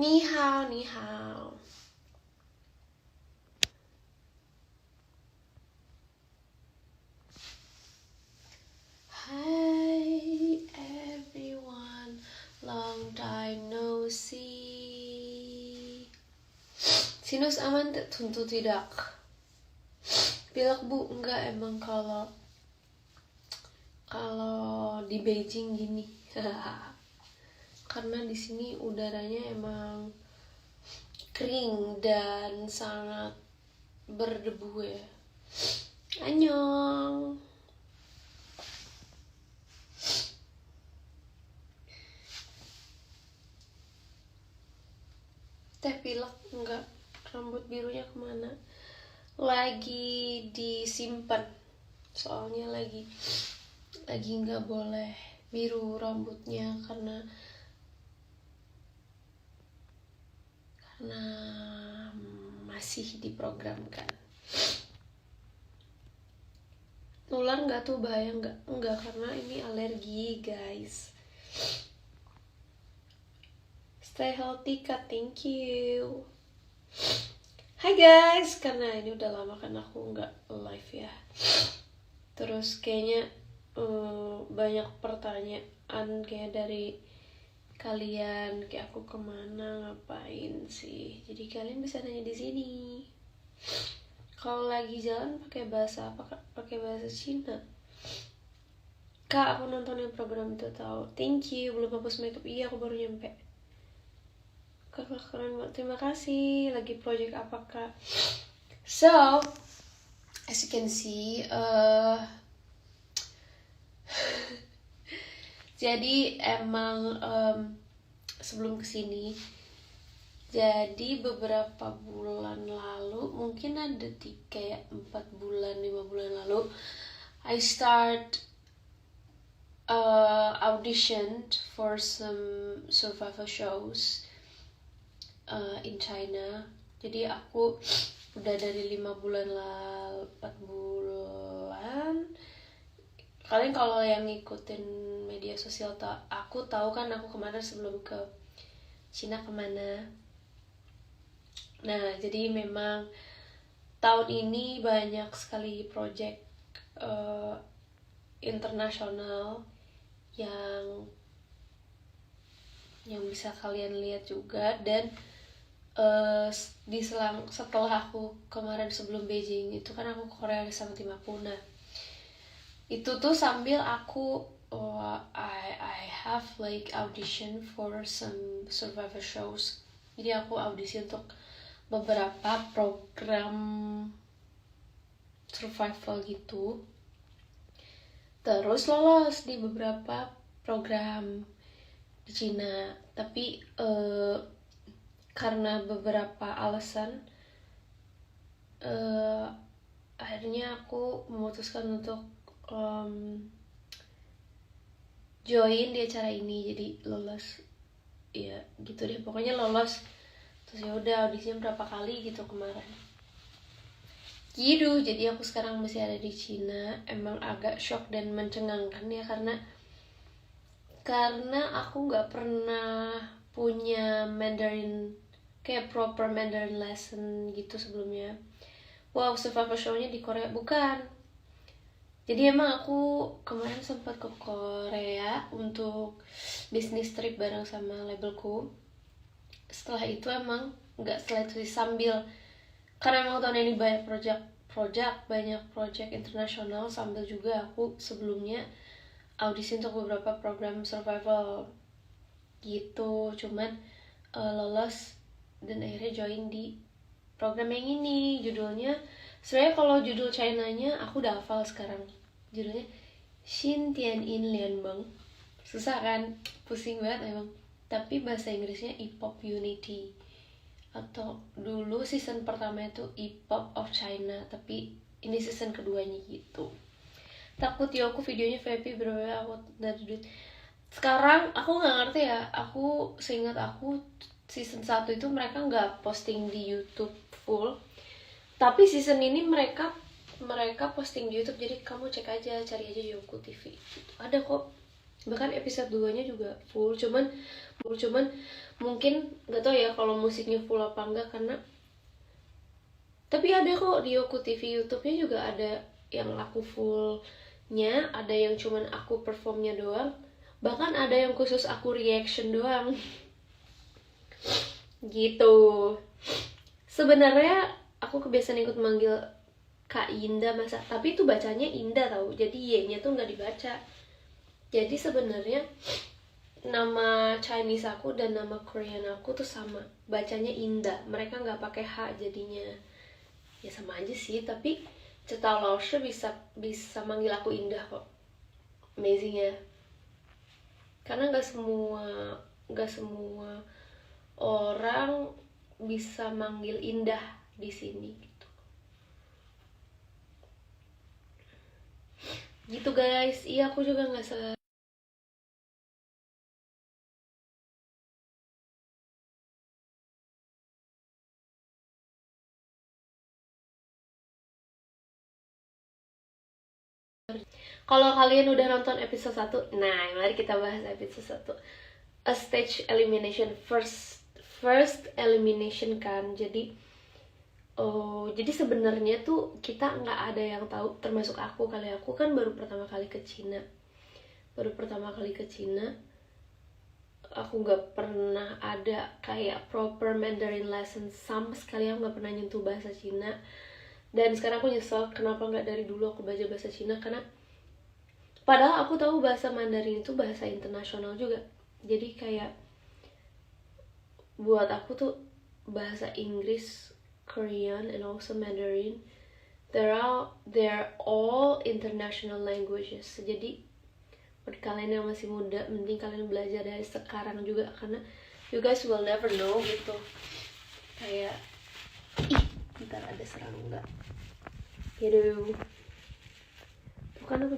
Ni hao, ni hao. Hi everyone, long time no see. Sinus aman tentu tidak. Pilek bu, enggak emang kalau di Beijing gini. Karena di sini udaranya emang kering dan sangat berdebu ya. Annyeong. Teh pilek enggak, rambut birunya kemana? Lagi disimpan, soalnya lagi nggak boleh biru rambutnya karena masih diprogramkan. Nular nggak tuh, bahaya nggak karena ini alergi guys. Stay healthy Kak, thank you. Hai guys, karena ini udah lama kan aku nggak live ya. Terus kayaknya banyak pertanyaan kayak dari kalian, kayak aku kemana, ngapain sih. Jadi kalian bisa nanya di sini. Kalau lagi jalan pakai bahasa apa Kak? Pakai bahasa Cina. Kak, aku nontonin program itu tahu. Thank you, belum hapus makeup. Iya, aku baru nyampe. Kakak keren banget, terima kasih. Lagi project apa Kak? So, as you can see, jadi emang sebelum kesini, jadi beberapa bulan lalu, mungkin ada 4 bulan, 5 bulan lalu, I start auditioned for some survival shows in China. Jadi aku udah dari 5 bulan lalu, 4 bulan. Kalian kalau yang ngikutin media sosial aku tahu kan aku kemana sebelum ke Cina kemana. Nah, jadi memang tahun ini banyak sekali project internasional yang bisa kalian lihat juga. Dan setelah aku kemarin sebelum Beijing itu kan aku ke Korea sama tim aku. Nah, itu tuh sambil aku I have like audition for some survivor shows. Jadi aku audisi untuk beberapa program survival gitu. Terus lolos di beberapa program di Cina. Tapi karena beberapa alasan akhirnya aku memutuskan untuk join di acara ini. Jadi lolos ya gitu deh, pokoknya lolos. Terus ya udah audisinya berapa kali gitu kemarin gitu. Jadi aku sekarang masih ada di Cina. Emang agak shock dan mencengangkan ya, karena aku nggak pernah punya Mandarin, kayak proper Mandarin lesson gitu sebelumnya. Wow, survival show-nya di Korea bukan. Jadi emang aku kemarin sempat ke Korea untuk bisnis trip bareng sama labelku. Setelah itu emang nggak, setelah itu sambil, karena emang tahun ini banyak project internasional, sambil juga aku sebelumnya audisi untuk beberapa program survival gitu. Cuman lolos dan akhirnya join di program yang ini. Judulnya sebenarnya, kalau judul China-nya aku udah hafal sekarang. Judulnya Xin Tian In Lian Bang. Susah kan? Pusing banget emang. Tapi bahasa Inggrisnya E-pop Unity. Atau dulu season pertama itu E-pop of China, tapi ini season keduanya gitu. Takut ya aku videonya VP berapa aku dari duit. Sekarang aku nggak ngerti ya. Aku seingat aku season 1 itu mereka nggak posting di YouTube full. Tapi season ini mereka posting di YouTube. Jadi kamu cek aja, cari aja Yoku TV gitu. Ada kok bahkan episode 2 nya juga full, cuman mungkin nggak tahu ya kalau musiknya full apa enggak, karena tapi ada kok di Yoku TV YouTube-nya juga ada yang aku fullnya, ada yang cuman aku performnya doang, bahkan ada yang khusus aku reaction doang gitu. Sebenarnya aku kebiasaan ikut manggil Kak Indah masa, tapi itu bacanya Indah tau, jadi Y-nya tuh nggak dibaca. Jadi sebenarnya nama Chinese aku dan nama Korean aku tuh sama, bacanya Indah, mereka nggak pakai H jadinya. Ya sama aja sih, tapi Cetau Laoshe bisa manggil aku Indah kok. Amazing ya, karena nggak semua orang bisa manggil Indah di sini gitu guys. Iya, aku juga nggak Kalau kalian udah nonton episode 1, nah mari kita bahas episode 1. A stage elimination, first elimination kan. Jadi sebenarnya tuh kita nggak ada yang tahu, termasuk aku kan baru pertama kali ke Cina. Aku nggak pernah ada kayak proper Mandarin lesson sama sekali, aku nggak pernah nyentuh bahasa Cina. Dan sekarang aku nyesel kenapa nggak dari dulu aku belajar bahasa Cina, karena padahal aku tahu bahasa Mandarin itu bahasa internasional juga. Jadi kayak buat aku tuh bahasa Inggris, Korean, and also Mandarin, they're all international languages. Jadi buat kalian yang masih muda, mending kalian belajar dari sekarang juga, karena you guys will never know gitu. Kayak ntar ada serangga. Yaduh. Kan aku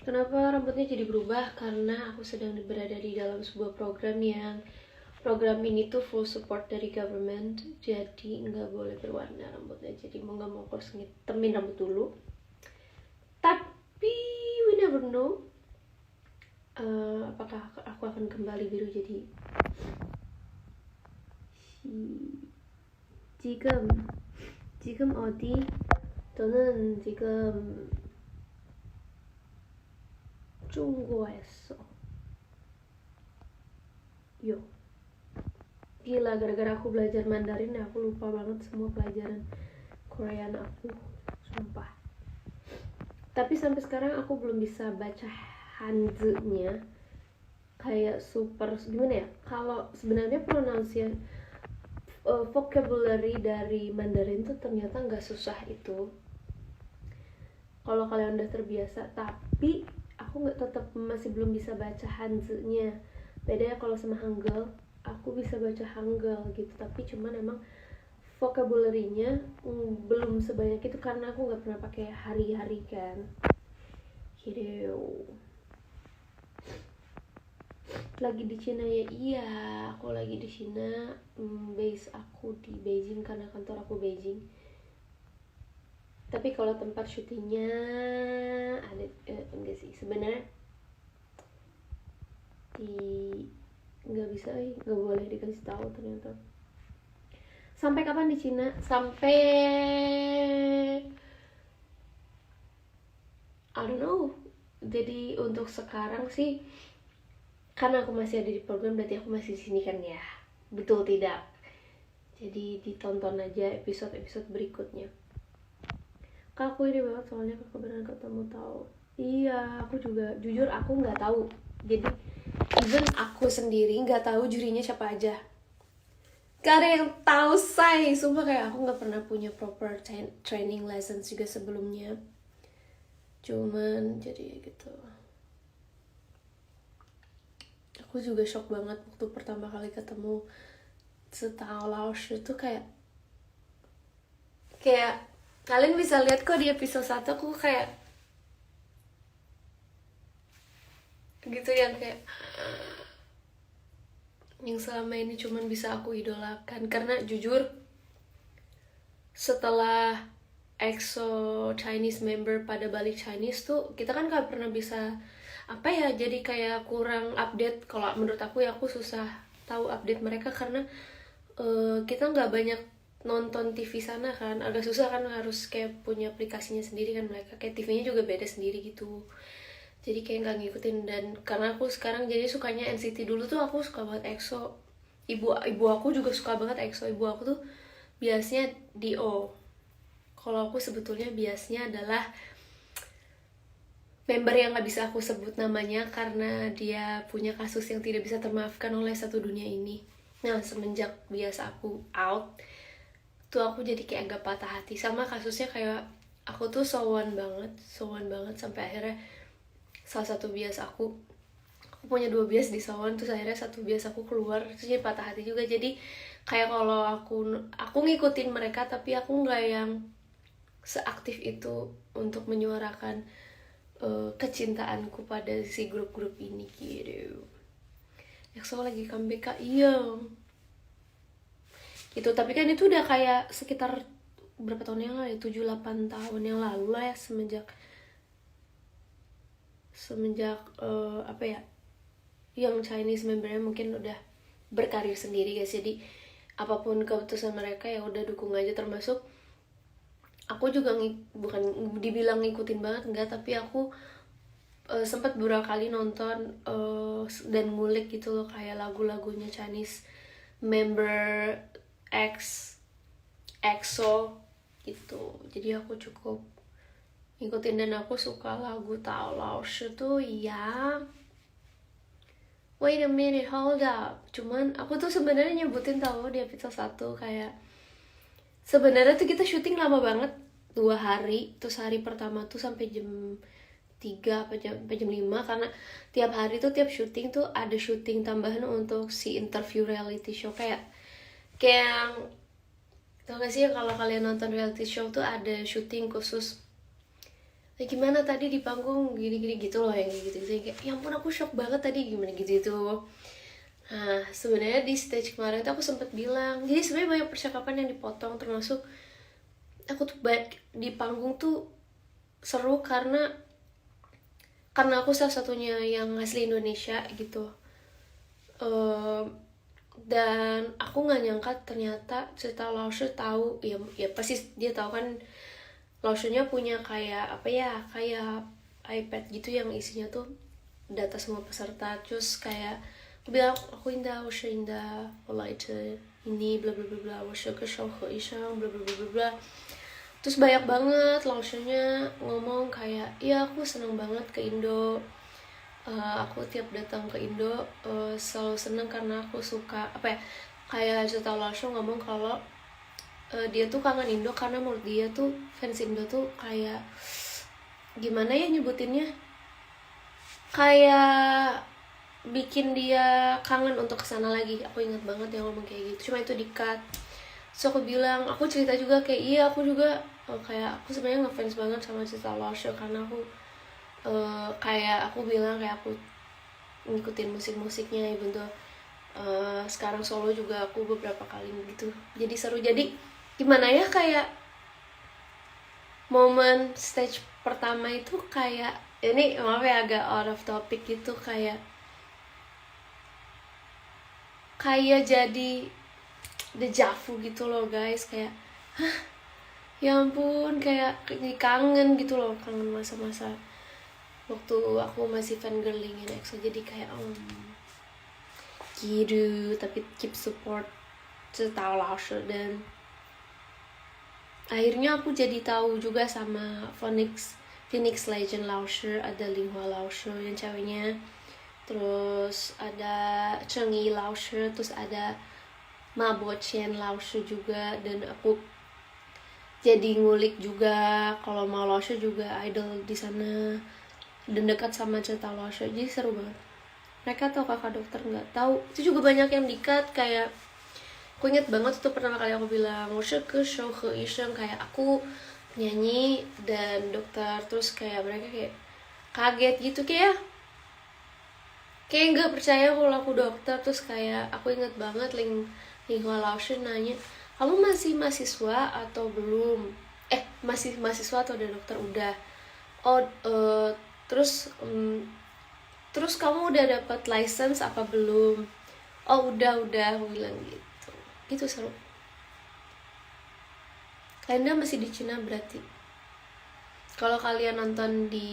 kenapa rambutnya jadi berubah, karena aku sedang berada di dalam sebuah program ini tuh full support dari government, jadi nggak boleh berwarna rambutnya. Jadi mau nggak mau aku harus ngitemin rambut dulu, tapi we never know apakah aku akan kembali biru. Jadi 지금 어디? 저는 지금 중고에서. Yo, gila, gara-gara aku belajar Mandarin ya, aku lupa banget semua pelajaran Korean aku, sumpah. Tapi sampai sekarang aku belum bisa baca Hanzi-nya kayak super gimana ya. Kalau sebenarnya pronunciation vocabulary dari Mandarin tuh ternyata nggak susah itu kalau kalian udah terbiasa, tapi aku tetap masih belum bisa baca Hanzi-nya. Beda ya kalau sama Hangul, aku bisa baca Hangul gitu, tapi cuman emang vocabulary-nya belum sebanyak itu karena aku nggak pernah pakai hari-hari kan gitu. Lagi di Cina ya? Iya, aku lagi di Cina. Base aku di Beijing karena kantor aku Beijing. Tapi kalau tempat syutingnya ada enggak sih sebenarnya, nggak bisa, nggak boleh dikasih tahu ternyata. Sampai kapan di Cina? Sampai I don't know. Jadi untuk sekarang sih, karena aku masih ada di program, berarti aku masih di sini kan ya? Betul tidak? Jadi ditonton aja episode berikutnya. Kak, aku ini banget soalnya kakak beneran ketemu tahu. Iya, aku juga jujur aku nggak tahu. Jadi even aku sendiri nggak tahu jurinya siapa aja. Gak ada yang tahu, say. Sumpah kayak aku nggak pernah punya proper training lessons juga sebelumnya. Cuman jadi gitu. Aku juga shock banget waktu pertama kali ketemu Cetau Laoshe itu kayak kalian bisa lihat kok di episode 1 aku kayak gitu, yang kayak yang selama ini cuman bisa aku idolakan. Karena jujur setelah EXO Chinese member pada balik Chinese tuh, kita kan gak pernah bisa apa ya, jadi kayak kurang update. Kalau menurut aku ya, aku susah tahu update mereka karena kita nggak banyak nonton TV sana kan, agak susah kan, harus kayak punya aplikasinya sendiri kan mereka, kayak TV-nya juga beda sendiri gitu, jadi kayak nggak ngikutin. Dan karena aku sekarang jadi sukanya NCT, dulu tuh aku suka banget EXO, ibu aku juga suka banget EXO, ibu aku tuh biasanya Dio. Kalau aku sebetulnya biasanya adalah member yang nggak bisa aku sebut namanya karena dia punya kasus yang tidak bisa termaafkan oleh satu dunia ini. Nah, semenjak biasa aku out tuh aku jadi kayak agak patah hati sama kasusnya. Kayak aku tuh sowan banget sampai akhirnya salah satu bias aku punya 2 bias di sowan, terus akhirnya satu bias aku keluar, terus jadi patah hati juga. Jadi kayak kalau aku ngikutin mereka tapi aku nggak yang seaktif itu untuk menyuarakan kecintaanku pada si grup-grup ini gitu. EXO lagi comeback Kak, iya gitu. Tapi kan itu udah kayak sekitar berapa tahun yang lalu, 7-8 tahun yang lalu lah ya, semenjak apa ya, yang Chinese membernya mungkin udah berkarir sendiri guys. Jadi apapun keputusan mereka ya udah dukung aja. Termasuk aku juga bukan dibilang ngikutin banget enggak, tapi aku sempat beberapa kali nonton dan ngulik gitu loh, kayak lagu-lagunya Chinese member EXO gitu. Jadi aku cukup ngikutin dan aku suka lagu Tao Lao Shi tuh ya. Wait a minute, hold up. Cuman aku tuh sebenarnya nyebutin tahu di episode 1 kayak sebenarnya tuh kita syuting lama banget, 2 hari. Terus hari pertama tuh sampai jam 3 sampai jam 5 karena tiap hari tuh tiap syuting tuh ada syuting tambahan untuk si interview reality show. Kayak yang tau gak sih kalau kalian nonton reality show tuh ada syuting khusus gimana tadi di panggung gini-gini gitu loh, yang gitu-gitu kayak ya ampun aku shock banget tadi gimana gitu. Nah sebenarnya di stage kemarin tuh aku sempet bilang, jadi sebenarnya banyak percakapan yang dipotong, termasuk aku tuh di panggung tuh seru karena aku salah satunya yang asli Indonesia gitu. Dan aku nggak nyangka ternyata cerita Laoshi tahu ya pasti dia tahu kan, Laoshinya punya kayak apa ya, kayak iPad gitu yang isinya tuh data semua peserta. Terus kayak aku bilang aku indah,我是indah，我来自ini bla bla bla bla，我是个小和尚 bla bla bla bla bla. Terus banyak banget Laoshinya ngomong kayak iya aku seneng banget ke Indo. Aku tiap datang ke Indo selalu seneng karena aku suka apa ya, kayak cerita Laoshi ngomong kalau dia tuh kangen Indo karena menurut dia tuh fans Indo tuh kayak gimana ya nyebutinnya, kayak bikin dia kangen untuk kesana lagi. Aku ingat banget yang ngomong kayak gitu, cuma itu di-cut. So aku bilang, aku cerita juga kayak iya aku juga kayak aku sebenarnya ngefans banget sama cerita Laoshi karena aku kayak aku bilang kayak aku ngikutin musik-musiknya even tuh sekarang solo juga aku beberapa kali gitu. Jadi seru. Jadi gimana ya, kayak momen stage pertama itu kayak ini maaf ya agak out of topic gitu, kayak jadi dejavu gitu loh guys. Kayak ya ampun, kayak kangen gitu loh, kangen masa-masa waktu aku masih fangirlingin EXO. Jadi kayak gitu, tapi keep support cerita Laoshi. Dan akhirnya aku jadi tahu juga sama Phoenix Legend Laoshi, ada Linghua Laoshi yang ceweknya, terus ada Chengyi Laoshi, terus ada Ma Bochen Laoshi juga. Dan aku jadi ngulik juga kalau Ma Laoshi juga idol di sana dan dekat sama cerita Laoshi, jadi seru banget. Mereka tahu Kakak Dokter nggak? Tahu. Itu juga banyak yang di-cut. Kayak aku inget banget tuh pertama kali aku bilang我是歌手和医生, kayak aku nyanyi dan dokter. Terus kayak mereka kayak kaget gitu, kayak nggak percaya kalau aku dokter. Terus kayak aku inget banget Linghua Laoshi nanya, kamu masih mahasiswa atau belum? Masih mahasiswa atau udah dokter? Udah. Terus terus kamu udah dapat license apa belum? Oh udah aku bilang gitu. Gitu seru. Kalian masih di Cina berarti. Kalau kalian nonton di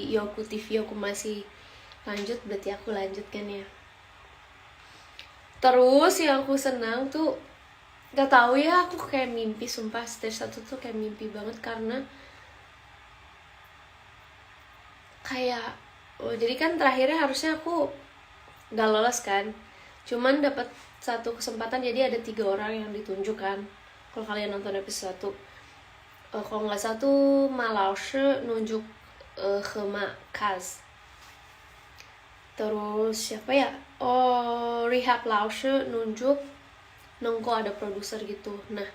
Yoku TV, aku masih lanjut, berarti aku lanjut kan ya. Terus yang aku senang tuh, gak tahu ya, aku kayak mimpi, sumpah stage 1 tuh kayak mimpi banget karena kayak jadi kan terakhirnya harusnya aku gak lolos kan, cuman dapat satu kesempatan, jadi ada 3 orang yang ditunjuk kan. Kalau kalian nonton episode 1, kalau nggak satu Lao Shi nunjuk Hema Kaz, terus siapa ya, Rehab Lao Shi nunjuk Nengko, ada produser gitu. Nah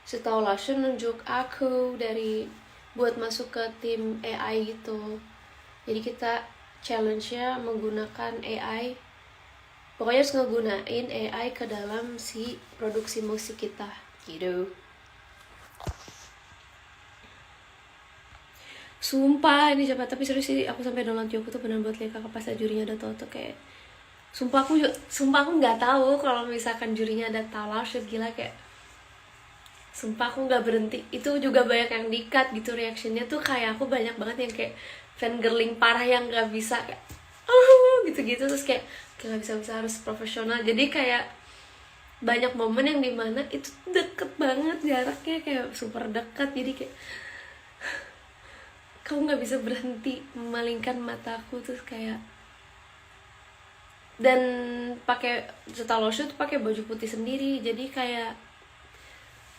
setahu Lao Shi nunjuk aku dari buat masuk ke tim AI gitu. Jadi kita challenge-nya menggunakan AI, pokoknya harus ngegunain AI ke dalam si produksi musik kita gitu. Sumpah ini siapa, tapi serius sih aku sampai download Yoku tuh benar buat lihat kakak pas jurinya ada tau tuh kayak sumpah aku nggak tahu kalau misalkan jurinya ada talar shit, gila kayak sumpah aku nggak berhenti. Itu juga banyak yang di-cut gitu reactionnya tuh, kayak aku banyak banget yang kayak fangirling parah yang nggak bisa kayak gitu-gitu, terus kayak nggak bisa harus profesional. Jadi kayak banyak momen yang dimana itu deket banget jaraknya, kayak super dekat, jadi kayak kamu nggak bisa berhenti memalingkan mataku, terus kayak, dan pakai setelah shoot pakai baju putih sendiri, jadi kayak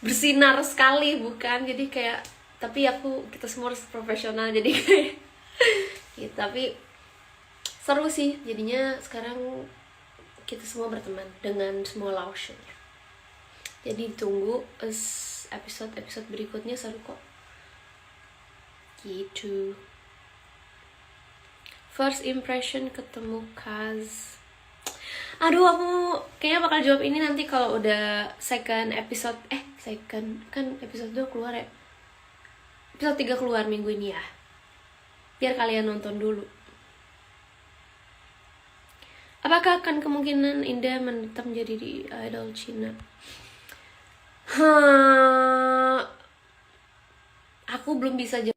bersinar sekali bukan, jadi kayak, tapi kita semua harus profesional, jadi kayak gitu. Tapi seru sih jadinya, sekarang kita semua berteman dengan semua Laotian. Jadi tunggu episode berikutnya, seru kok gitu. First impression ketemu Kaz, aduh aku kayaknya bakal jawab ini nanti kalau udah second episode, second kan episode 2 keluar ya, episode 3 keluar minggu ini ya, biar kalian nonton dulu. Apakah akan kemungkinan Indah menetap menjadi di idol Cina? Aku belum bisa jawab.